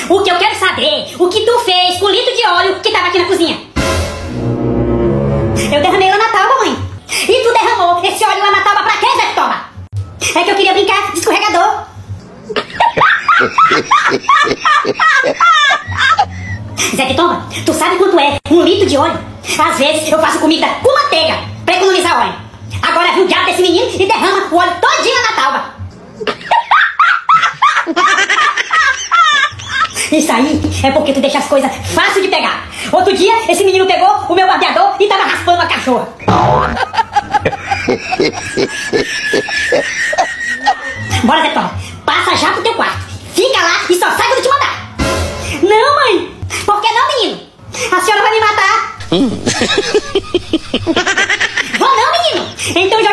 O que eu quero saber, o que tu fez com o litro de óleo que tava aqui na cozinha? Eu derramei lá na tábua, mãe. E tu derramou esse óleo lá na tábua pra quê, Zé Pitomba? É que eu queria brincar de escorregador. Zé Pitomba, tu sabe quanto é um litro de óleo? Às vezes eu faço comida com manteiga pra economizar óleo. Agora viu o diabo desse menino e derrama o óleo todinho lá na tábua. Isso aí é porque tu deixa as coisas fácil de pegar. Outro dia, esse menino pegou o meu barbeador e tava raspando a cachorra. Bora, Zé Pitomba, passa já pro teu quarto. Fica lá e só sai quando te mandar. Não, mãe. Por que não, menino? A senhora vai me matar. Vou não, menino. Então já